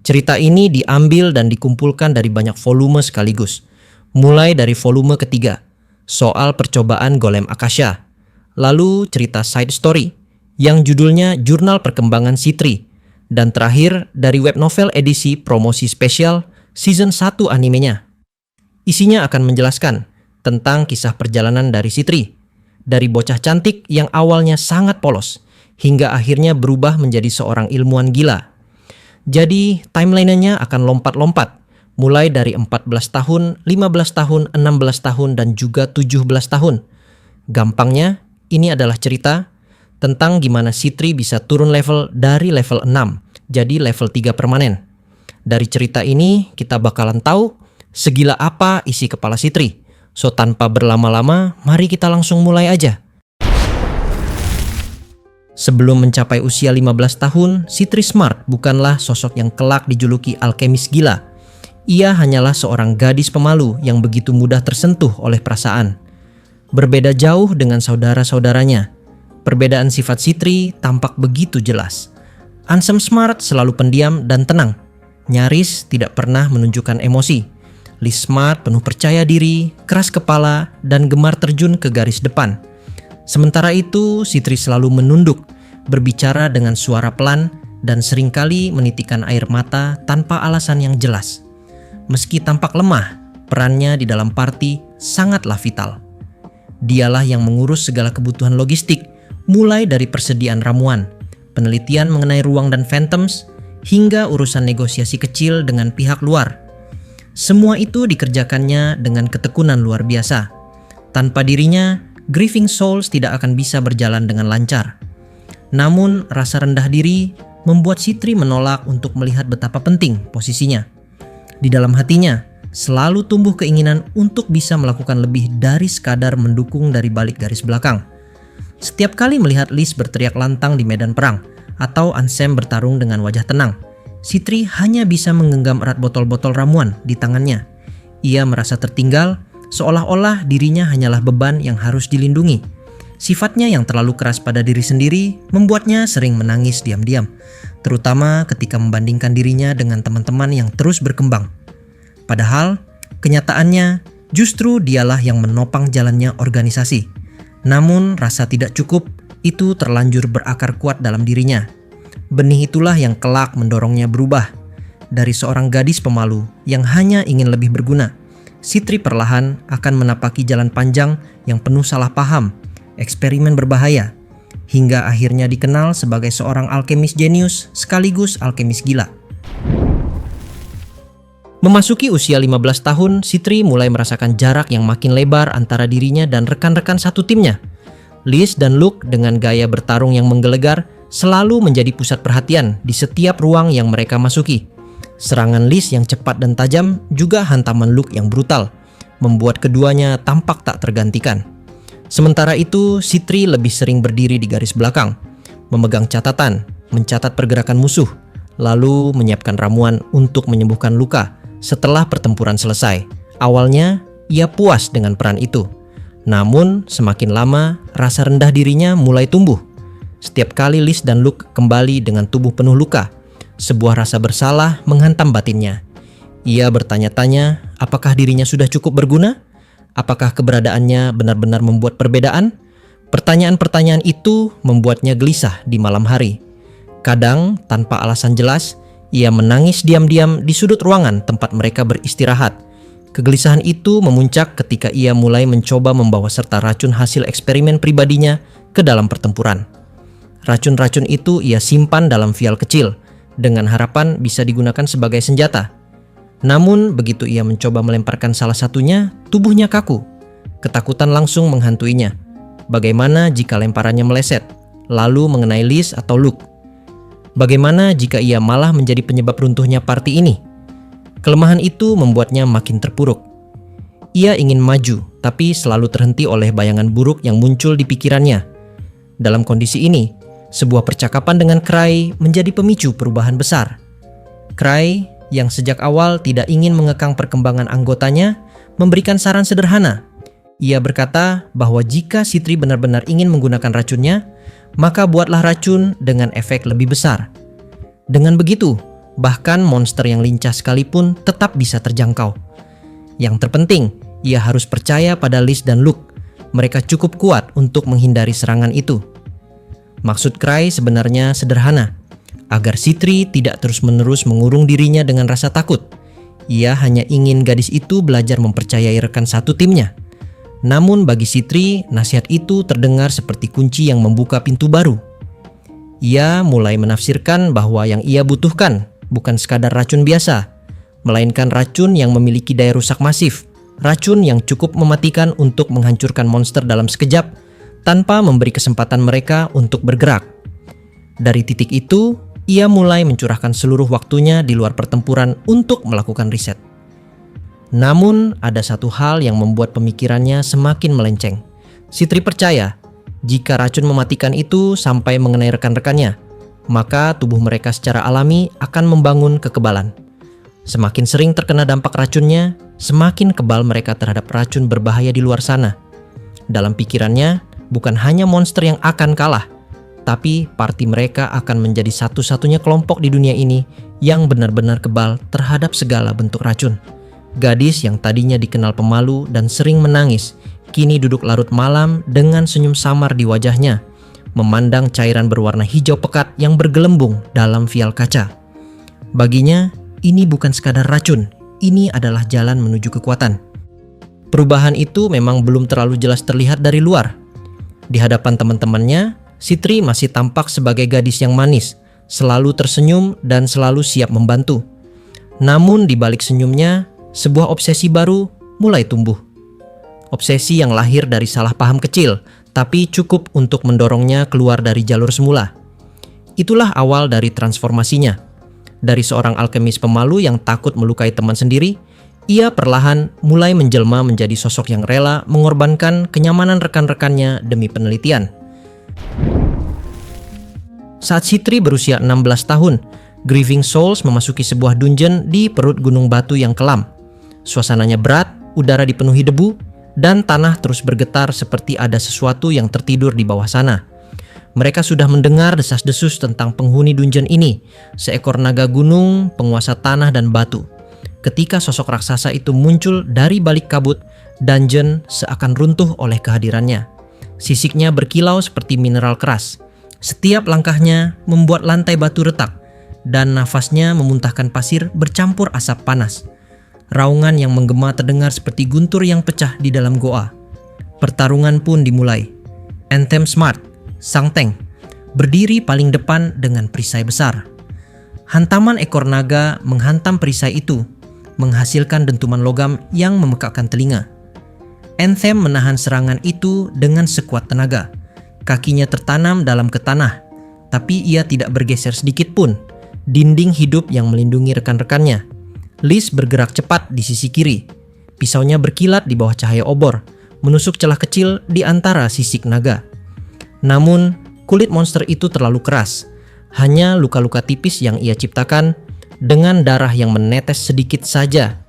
Cerita ini diambil dan dikumpulkan dari banyak volume sekaligus. Mulai dari volume ketiga, soal percobaan golem Akasha. Lalu cerita side story, yang judulnya Jurnal Perkembangan Sitri. Dan terakhir dari web novel edisi promosi spesial season 1 animenya. Isinya akan menjelaskan tentang kisah perjalanan dari Sitri. Dari bocah cantik yang awalnya sangat polos, hingga akhirnya berubah menjadi seorang ilmuwan gila. Jadi timeline-nya akan lompat-lompat, mulai dari 14 tahun, 15 tahun, 16 tahun, dan juga 17 tahun. Gampangnya, ini adalah cerita tentang gimana Sitri bisa turun level dari level 6, jadi level 3 permanen. Dari cerita ini, kita bakalan tahu segila apa isi kepala Sitri. So tanpa berlama-lama, mari kita langsung mulai aja. Sebelum mencapai usia 15 tahun, Sitri Smart bukanlah sosok yang kelak dijuluki alkemis gila. Ia hanyalah seorang gadis pemalu yang begitu mudah tersentuh oleh perasaan. Berbeda jauh dengan saudara-saudaranya, perbedaan sifat Sitri tampak begitu jelas. Ansem Smart selalu pendiam dan tenang, nyaris tidak pernah menunjukkan emosi. Liz Smart penuh percaya diri, keras kepala, dan gemar terjun ke garis depan. Sementara itu, Sitri selalu menunduk, berbicara dengan suara pelan, dan seringkali menitikkan air mata tanpa alasan yang jelas. Meski tampak lemah, perannya di dalam party sangatlah vital. Dialah yang mengurus segala kebutuhan logistik, mulai dari persediaan ramuan, penelitian mengenai ruang dan phantoms, hingga urusan negosiasi kecil dengan pihak luar. Semua itu dikerjakannya dengan ketekunan luar biasa. Tanpa dirinya, Grieving Souls tidak akan bisa berjalan dengan lancar. Namun, rasa rendah diri membuat Sitri menolak untuk melihat betapa penting posisinya. Di dalam hatinya, selalu tumbuh keinginan untuk bisa melakukan lebih dari sekadar mendukung dari balik garis belakang. Setiap kali melihat Liz berteriak lantang di medan perang, atau Ansem bertarung dengan wajah tenang, Sitri hanya bisa menggenggam erat botol-botol ramuan di tangannya. Ia merasa tertinggal, seolah-olah dirinya hanyalah beban yang harus dilindungi. Sifatnya yang terlalu keras pada diri sendiri membuatnya sering menangis diam-diam, terutama ketika membandingkan dirinya dengan teman-teman yang terus berkembang. Padahal, kenyataannya justru dialah yang menopang jalannya organisasi. Namun, rasa tidak cukup itu terlanjur berakar kuat dalam dirinya. Benih itulah yang kelak mendorongnya berubah. Dari seorang gadis pemalu yang hanya ingin lebih berguna, Sitri perlahan akan menapaki jalan panjang yang penuh salah paham, eksperimen berbahaya, hingga akhirnya dikenal sebagai seorang alkemis jenius sekaligus alkemis gila. Memasuki usia 15 tahun, Sitri mulai merasakan jarak yang makin lebar antara dirinya dan rekan-rekan satu timnya. Liz dan Luke dengan gaya bertarung yang menggelegar selalu menjadi pusat perhatian di setiap ruang yang mereka masuki. Serangan Liz yang cepat dan tajam juga hantaman Luke yang brutal, membuat keduanya tampak tak tergantikan. Sementara itu, Sitri lebih sering berdiri di garis belakang, memegang catatan, mencatat pergerakan musuh, lalu menyiapkan ramuan untuk menyembuhkan luka setelah pertempuran selesai. Awalnya, ia puas dengan peran itu. Namun, semakin lama, rasa rendah dirinya mulai tumbuh. Setiap kali Liz dan Luke kembali dengan tubuh penuh luka, sebuah rasa bersalah menghantam batinnya. Ia bertanya-tanya apakah dirinya sudah cukup berguna? Apakah keberadaannya benar-benar membuat perbedaan? Pertanyaan-pertanyaan itu membuatnya gelisah di malam hari. Kadang, tanpa alasan jelas, ia menangis diam-diam di sudut ruangan tempat mereka beristirahat. Kegelisahan itu memuncak ketika ia mulai mencoba membawa serta racun hasil eksperimen pribadinya ke dalam pertempuran. Racun-racun itu ia simpan dalam vial kecil, dengan harapan bisa digunakan sebagai senjata. Namun, begitu ia mencoba melemparkan salah satunya, tubuhnya kaku. Ketakutan langsung menghantuinya. Bagaimana jika lemparannya meleset, lalu mengenai Liz atau Luke? Bagaimana jika ia malah menjadi penyebab runtuhnya party ini? Kelemahan itu membuatnya makin terpuruk. Ia ingin maju, tapi selalu terhenti oleh bayangan buruk yang muncul di pikirannya. Dalam kondisi ini, sebuah percakapan dengan Cray menjadi pemicu perubahan besar. Cray, yang sejak awal tidak ingin mengekang perkembangan anggotanya, memberikan saran sederhana. Ia berkata bahwa jika Sitri benar-benar ingin menggunakan racunnya, maka buatlah racun dengan efek lebih besar. Dengan begitu, Bahkan monster yang lincah sekalipun tetap bisa terjangkau. Yang terpenting, ia harus percaya pada Liz dan Luke. Mereka cukup kuat untuk menghindari serangan itu. Maksud Cray sebenarnya sederhana, agar Citri tidak terus-menerus mengurung dirinya dengan rasa takut. Ia hanya ingin gadis itu belajar mempercayai rekan satu timnya. Namun bagi Citri, nasihat itu terdengar seperti kunci yang membuka pintu baru. Ia mulai menafsirkan bahwa yang ia butuhkan bukan sekadar racun biasa, melainkan racun yang memiliki daya rusak masif, racun yang cukup mematikan untuk menghancurkan monster dalam sekejap tanpa memberi kesempatan mereka untuk bergerak. Dari titik itu, ia mulai mencurahkan seluruh waktunya di luar pertempuran untuk melakukan riset. Namun, ada satu hal yang membuat pemikirannya semakin melenceng. Citri percaya, jika racun mematikan itu sampai mengenai rekan-rekannya, maka tubuh mereka secara alami akan membangun kekebalan. Semakin sering terkena dampak racunnya, semakin kebal mereka terhadap racun berbahaya di luar sana. Dalam pikirannya, bukan hanya monster yang akan kalah, tapi parti mereka akan menjadi satu-satunya kelompok di dunia ini yang benar-benar kebal terhadap segala bentuk racun. Gadis yang tadinya dikenal pemalu dan sering menangis, kini duduk larut malam dengan senyum samar di wajahnya, memandang cairan berwarna hijau pekat yang bergelembung dalam vial kaca. Baginya, ini bukan sekadar racun, ini adalah jalan menuju kekuatan. Perubahan itu memang belum terlalu jelas terlihat dari luar. Di hadapan teman-temannya, Citri masih tampak sebagai gadis yang manis, selalu tersenyum dan selalu siap membantu. Namun di balik senyumnya, sebuah obsesi baru mulai tumbuh. Obsesi yang lahir dari salah paham kecil, tapi cukup untuk mendorongnya keluar dari jalur semula. Itulah awal dari transformasinya. Dari seorang alkemis pemalu yang takut melukai teman sendiri, ia perlahan mulai menjelma menjadi sosok yang rela mengorbankan kenyamanan rekan-rekannya demi penelitian. Saat Citri berusia 16 tahun, Grieving Souls memasuki sebuah dungeon di perut gunung batu yang kelam. Suasananya berat, udara dipenuhi debu, dan tanah terus bergetar seperti ada sesuatu yang tertidur di bawah sana. Mereka sudah mendengar desas-desus tentang penghuni dungeon ini, seekor naga gunung, penguasa tanah dan batu. Ketika sosok raksasa itu muncul dari balik kabut, dungeon seakan runtuh oleh kehadirannya. Sisiknya berkilau seperti mineral keras. Setiap langkahnya membuat lantai batu retak, dan nafasnya memuntahkan pasir bercampur asap panas. Raungan yang menggema terdengar seperti guntur yang pecah di dalam goa. Pertarungan pun dimulai. Anthem Smart, sang tank, berdiri paling depan dengan perisai besar. Hantaman ekor naga menghantam perisai itu, menghasilkan dentuman logam yang memekakkan telinga. Anthem menahan serangan itu dengan sekuat tenaga. Kakinya tertanam dalam ke tanah, tapi ia tidak bergeser sedikit pun. Dinding hidup yang melindungi rekan-rekannya. Liz bergerak cepat di sisi kiri. Pisaunya berkilat di bawah cahaya obor, menusuk celah kecil di antara sisik naga. Namun, kulit monster itu terlalu keras. Hanya luka-luka tipis yang ia ciptakan dengan darah yang menetes sedikit saja.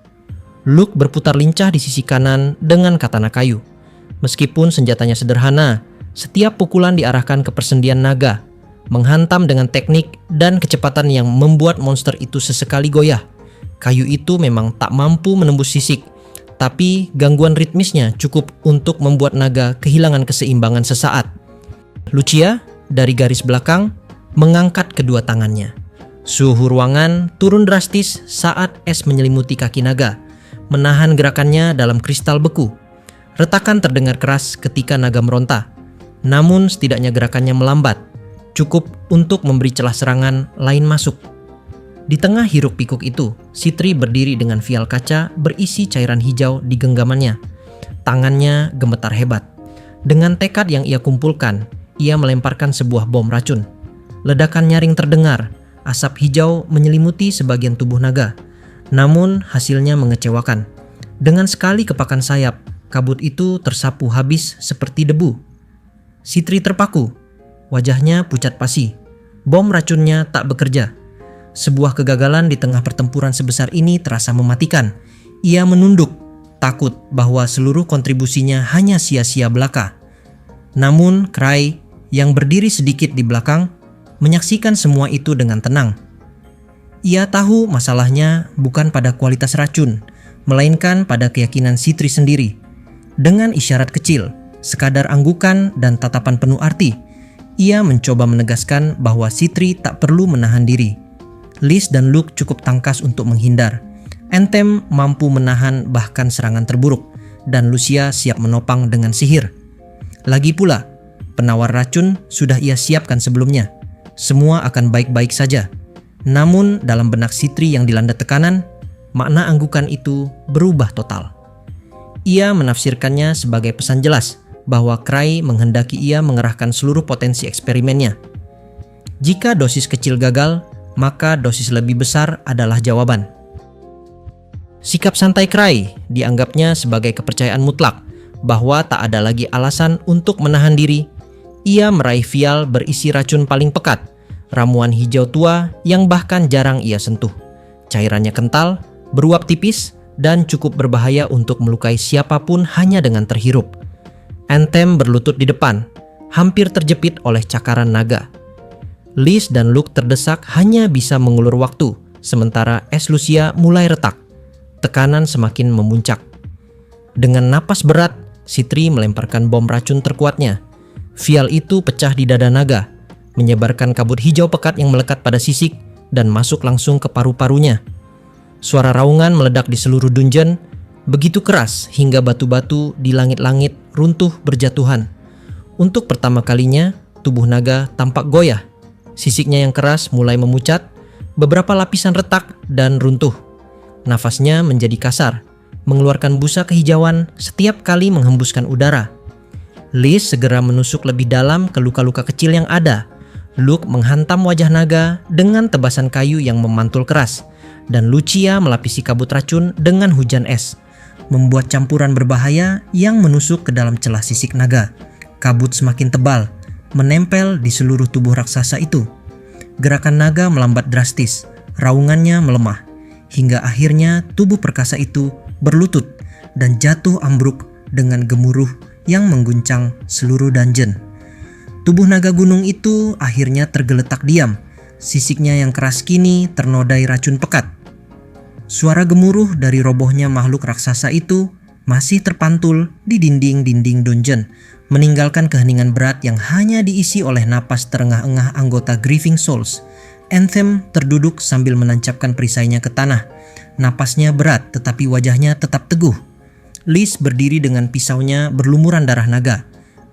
Luke berputar lincah di sisi kanan dengan katana kayu. Meskipun senjatanya sederhana, setiap pukulan diarahkan ke persendian naga, menghantam dengan teknik dan kecepatan yang membuat monster itu sesekali goyah. Kayu itu memang tak mampu menembus sisik, tapi gangguan ritmisnya cukup untuk membuat naga kehilangan keseimbangan sesaat. Lucia, dari garis belakang, mengangkat kedua tangannya. Suhu ruangan turun drastis saat es menyelimuti kaki naga, menahan gerakannya dalam kristal beku. Retakan terdengar keras ketika naga meronta, namun setidaknya gerakannya melambat, cukup untuk memberi celah serangan lain masuk. Di tengah hiruk pikuk itu, Citri berdiri dengan vial kaca berisi cairan hijau di genggamannya. Tangannya gemetar hebat. Dengan tekad yang ia kumpulkan, ia melemparkan sebuah bom racun. Ledakan nyaring terdengar, asap hijau menyelimuti sebagian tubuh naga. Namun hasilnya mengecewakan. Dengan sekali kepakan sayap, kabut itu tersapu habis seperti debu. Citri terpaku, wajahnya pucat pasi. Bom racunnya tak bekerja. Sebuah kegagalan di tengah pertempuran sebesar ini terasa mematikan. Ia menunduk, takut bahwa seluruh kontribusinya hanya sia-sia belaka. Namun Cray yang berdiri sedikit di belakang menyaksikan semua itu dengan tenang. Ia tahu masalahnya bukan pada kualitas racun, melainkan pada keyakinan Sitri sendiri. Dengan isyarat kecil, sekadar anggukan dan tatapan penuh arti, ia mencoba menegaskan bahwa Sitri tak perlu menahan diri. Liz dan Luke cukup tangkas untuk menghindar. Anthem mampu menahan bahkan serangan terburuk, dan Lucia siap menopang dengan sihir. Lagi pula, penawar racun sudah ia siapkan sebelumnya. Semua akan baik-baik saja. Namun dalam benak Sitri yang dilanda tekanan, makna anggukan itu berubah total. Ia menafsirkannya sebagai pesan jelas bahwa Cray menghendaki ia mengerahkan seluruh potensi eksperimennya. Jika dosis kecil gagal, maka dosis lebih besar adalah jawaban. Sikap santai Cray dianggapnya sebagai kepercayaan mutlak bahwa tak ada lagi alasan untuk menahan diri. Ia meraih vial berisi racun paling pekat, ramuan hijau tua yang bahkan jarang ia sentuh. Cairannya kental, beruap tipis, dan cukup berbahaya untuk melukai siapapun hanya dengan terhirup. Anthem berlutut di depan, hampir terjepit oleh cakaran naga. Liz dan Luke terdesak hanya bisa mengulur waktu, sementara es Lucia mulai retak. Tekanan semakin memuncak. Dengan napas berat, Sitri melemparkan bom racun terkuatnya. Vial itu pecah di dada naga, menyebarkan kabut hijau pekat yang melekat pada sisik dan masuk langsung ke paru-parunya. Suara raungan meledak di seluruh dungeon, begitu keras hingga batu-batu di langit-langit runtuh berjatuhan. Untuk pertama kalinya, tubuh naga tampak goyah. Sisiknya yang keras mulai memucat, beberapa lapisan retak dan runtuh. Nafasnya menjadi kasar, mengeluarkan busa kehijauan setiap kali menghembuskan udara. Liz segera menusuk lebih dalam ke luka-luka kecil yang ada. Luke menghantam wajah naga dengan tebasan kayu yang memantul keras, dan Lucia melapisi kabut racun dengan hujan es, membuat campuran berbahaya yang menusuk ke dalam celah sisik naga. Kabut semakin tebal, menempel di seluruh tubuh raksasa itu. Gerakan naga melambat drastis, raungannya melemah, hingga akhirnya tubuh perkasa itu berlutut dan jatuh ambruk dengan gemuruh yang mengguncang seluruh dungeon. Tubuh naga gunung itu akhirnya tergeletak diam. Sisiknya yang keras kini ternodai racun pekat. Suara gemuruh dari robohnya makhluk raksasa itu masih terpantul di dinding-dinding dungeon, meninggalkan keheningan berat yang hanya diisi oleh napas terengah-engah anggota Grieving Souls. Anthem terduduk sambil menancapkan perisainya ke tanah. Napasnya berat tetapi wajahnya tetap teguh. Liz berdiri dengan pisaunya berlumuran darah naga,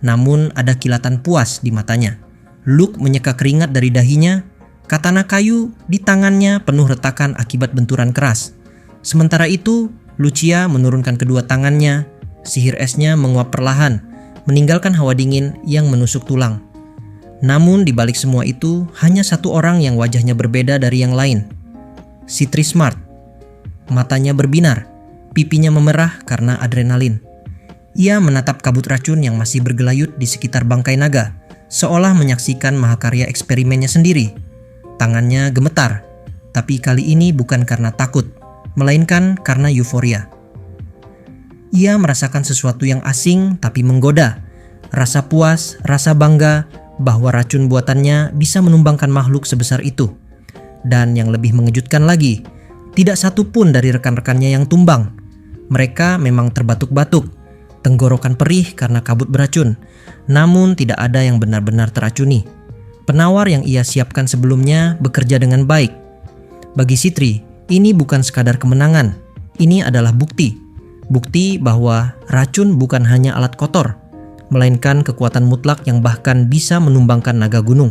namun ada kilatan puas di matanya. Luke menyeka keringat dari dahinya. Katana kayu di tangannya penuh retakan akibat benturan keras. Sementara itu, Lucia menurunkan kedua tangannya. Sihir esnya menguap perlahan, meninggalkan hawa dingin yang menusuk tulang. Namun di balik semua itu, hanya satu orang yang wajahnya berbeda dari yang lain. Sitri Smart. Matanya berbinar, pipinya memerah karena adrenalin. Ia menatap kabut racun yang masih bergelayut di sekitar bangkai naga, seolah menyaksikan mahakarya eksperimennya sendiri. Tangannya gemetar, tapi kali ini bukan karena takut, melainkan karena euforia. Ia merasakan sesuatu yang asing tapi menggoda. Rasa puas, rasa bangga bahwa racun buatannya bisa menumbangkan makhluk sebesar itu. Dan yang lebih mengejutkan lagi, tidak satu pun dari rekan-rekannya yang tumbang. Mereka memang terbatuk-batuk, tenggorokan perih karena kabut beracun, namun tidak ada yang benar-benar teracuni. Penawar yang ia siapkan sebelumnya bekerja dengan baik. Bagi Sitri, ini bukan sekadar kemenangan. Ini adalah bukti. Bukti bahwa racun bukan hanya alat kotor, melainkan kekuatan mutlak yang bahkan bisa menumbangkan naga gunung.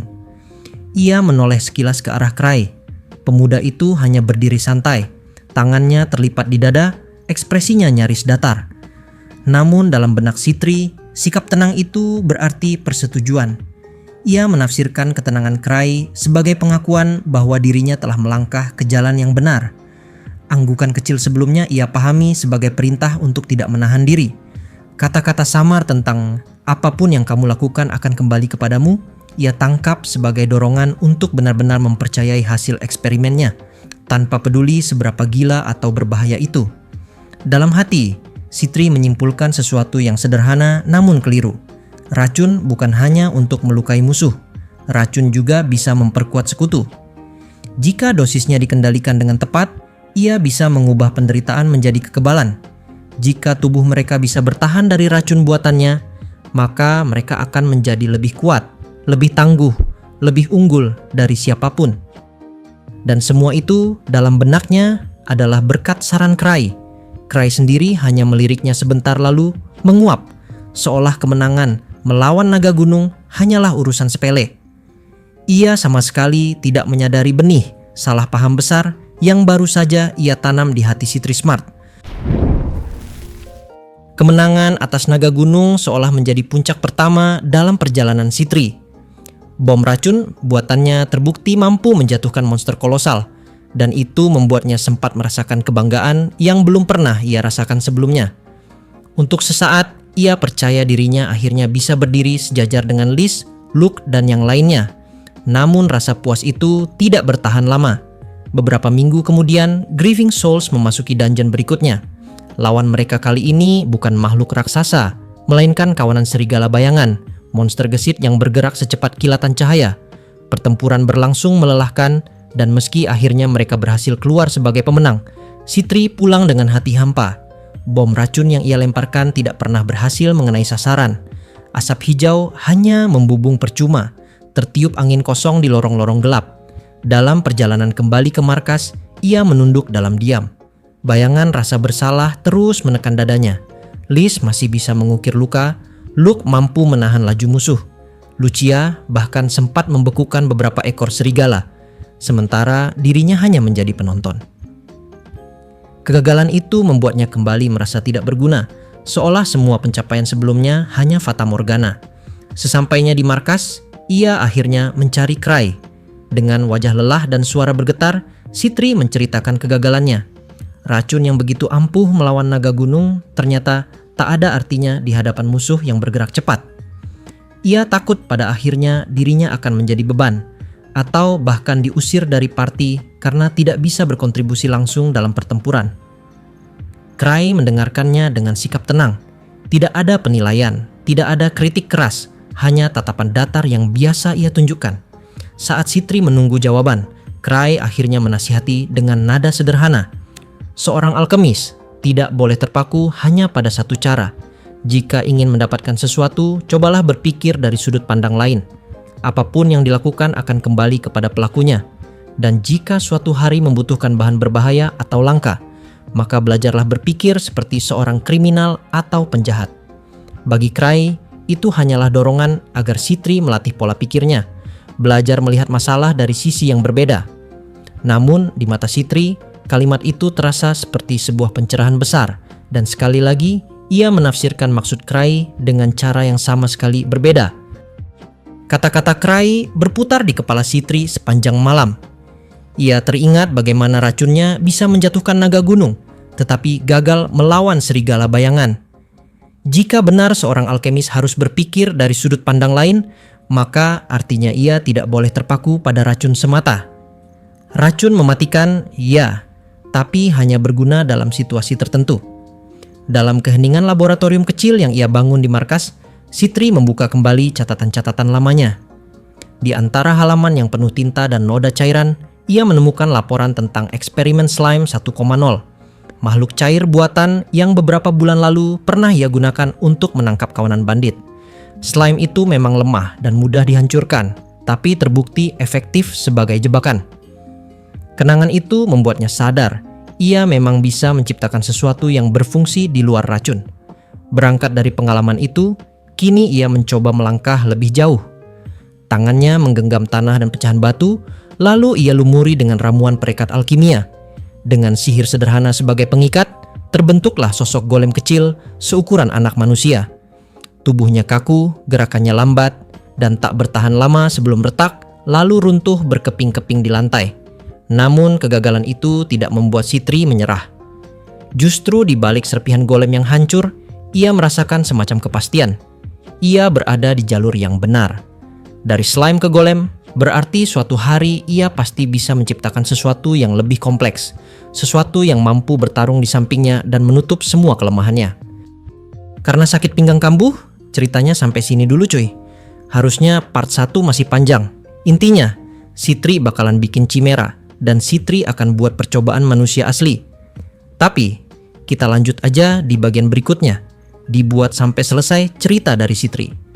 Ia menoleh sekilas ke arah Cray. Pemuda itu hanya berdiri santai. Tangannya terlipat di dada, ekspresinya nyaris datar. Namun dalam benak Sitri, sikap tenang itu berarti persetujuan. Ia menafsirkan ketenangan Cray sebagai pengakuan bahwa dirinya telah melangkah ke jalan yang benar. Anggukan kecil sebelumnya ia pahami sebagai perintah untuk tidak menahan diri. Kata-kata samar tentang apapun yang kamu lakukan akan kembali kepadamu, ia tangkap sebagai dorongan untuk benar-benar mempercayai hasil eksperimennya, tanpa peduli seberapa gila atau berbahaya itu. Dalam hati, Sitri menyimpulkan sesuatu yang sederhana namun keliru. Racun bukan hanya untuk melukai musuh, racun juga bisa memperkuat sekutu. Jika dosisnya dikendalikan dengan tepat, ia bisa mengubah penderitaan menjadi kekebalan. Jika tubuh mereka bisa bertahan dari racun buatannya, maka mereka akan menjadi lebih kuat, lebih tangguh, lebih unggul dari siapapun. Dan semua itu dalam benaknya adalah berkat saran Cray. Cray sendiri hanya meliriknya sebentar lalu menguap, seolah kemenangan melawan naga gunung hanyalah urusan sepele. Ia sama sekali tidak menyadari benih salah paham besar yang baru saja ia tanam di hati Sitri Smart. Kemenangan atas naga gunung seolah menjadi puncak pertama dalam perjalanan Sitri. Bom racun buatannya terbukti mampu menjatuhkan monster kolosal, dan itu membuatnya sempat merasakan kebanggaan yang belum pernah ia rasakan sebelumnya. Untuk sesaat, ia percaya dirinya akhirnya bisa berdiri sejajar dengan Liz, Luke, dan yang lainnya. Namun rasa puas itu tidak bertahan lama. Beberapa minggu kemudian, Grieving Souls memasuki dungeon berikutnya. Lawan mereka kali ini bukan makhluk raksasa, melainkan kawanan serigala bayangan, monster gesit yang bergerak secepat kilatan cahaya. Pertempuran berlangsung melelahkan, dan meski akhirnya mereka berhasil keluar sebagai pemenang, Sitri pulang dengan hati hampa. Bom racun yang ia lemparkan tidak pernah berhasil mengenai sasaran. Asap hijau hanya membubung percuma, tertiup angin kosong di lorong-lorong gelap. Dalam perjalanan kembali ke markas, ia menunduk dalam diam. Bayangan rasa bersalah terus menekan dadanya. Liz masih bisa mengukir luka, Luke mampu menahan laju musuh. Lucia bahkan sempat membekukan beberapa ekor serigala, sementara dirinya hanya menjadi penonton. Kegagalan itu membuatnya kembali merasa tidak berguna, seolah semua pencapaian sebelumnya hanya fata morgana. Sesampainya di markas, ia akhirnya mencari Cray. Dengan wajah lelah dan suara bergetar, Sitri menceritakan kegagalannya. Racun yang begitu ampuh melawan naga gunung ternyata tak ada artinya di hadapan musuh yang bergerak cepat. Ia takut pada akhirnya dirinya akan menjadi beban, atau bahkan diusir dari party karena tidak bisa berkontribusi langsung dalam pertempuran. Cray mendengarkannya dengan sikap tenang. Tidak ada penilaian, tidak ada kritik keras, hanya tatapan datar yang biasa ia tunjukkan. Saat Sitri menunggu jawaban, Cray akhirnya menasihati dengan nada sederhana. Seorang alkemis tidak boleh terpaku hanya pada satu cara. Jika ingin mendapatkan sesuatu, cobalah berpikir dari sudut pandang lain. Apapun yang dilakukan akan kembali kepada pelakunya. Dan jika suatu hari membutuhkan bahan berbahaya atau langka, maka belajarlah berpikir seperti seorang kriminal atau penjahat. Bagi Cray, itu hanyalah dorongan agar Sitri melatih pola pikirnya, belajar melihat masalah dari sisi yang berbeda. Namun, di mata Sitri, kalimat itu terasa seperti sebuah pencerahan besar, dan sekali lagi, ia menafsirkan maksud Cray dengan cara yang sama sekali berbeda. Kata-kata Cray berputar di kepala Sitri sepanjang malam. Ia teringat bagaimana racunnya bisa menjatuhkan naga gunung, tetapi gagal melawan serigala bayangan. Jika benar seorang alkemis harus berpikir dari sudut pandang lain, maka artinya ia tidak boleh terpaku pada racun semata. Racun mematikan, ya, tapi hanya berguna dalam situasi tertentu. Dalam keheningan laboratorium kecil yang ia bangun di markas, Sitri membuka kembali catatan-catatan lamanya. Di antara halaman yang penuh tinta dan noda cairan, ia menemukan laporan tentang eksperimen slime 1.0, makhluk cair buatan yang beberapa bulan lalu pernah ia gunakan untuk menangkap kawanan bandit. Slime itu memang lemah dan mudah dihancurkan, tapi terbukti efektif sebagai jebakan. Kenangan itu membuatnya sadar, ia memang bisa menciptakan sesuatu yang berfungsi di luar racun. Berangkat dari pengalaman itu, kini ia mencoba melangkah lebih jauh. Tangannya menggenggam tanah dan pecahan batu, lalu ia lumuri dengan ramuan perekat alkimia. Dengan sihir sederhana sebagai pengikat, terbentuklah sosok golem kecil seukuran anak manusia. Tubuhnya kaku, gerakannya lambat, dan tak bertahan lama sebelum retak, lalu runtuh berkeping-keping di lantai. Namun kegagalan itu tidak membuat Sitri menyerah. Justru di balik serpihan golem yang hancur, ia merasakan semacam kepastian. Ia berada di jalur yang benar. Dari slime ke golem, berarti suatu hari ia pasti bisa menciptakan sesuatu yang lebih kompleks, sesuatu yang mampu bertarung di sampingnya dan menutup semua kelemahannya. Karena sakit pinggang kambuh, ceritanya sampai sini dulu cuy. Harusnya part 1 masih panjang. Intinya, Sitri bakalan bikin Chimera, dan Sitri akan buat percobaan manusia asli. Tapi, kita lanjut aja di bagian berikutnya. Dibuat sampai selesai cerita dari Sitri.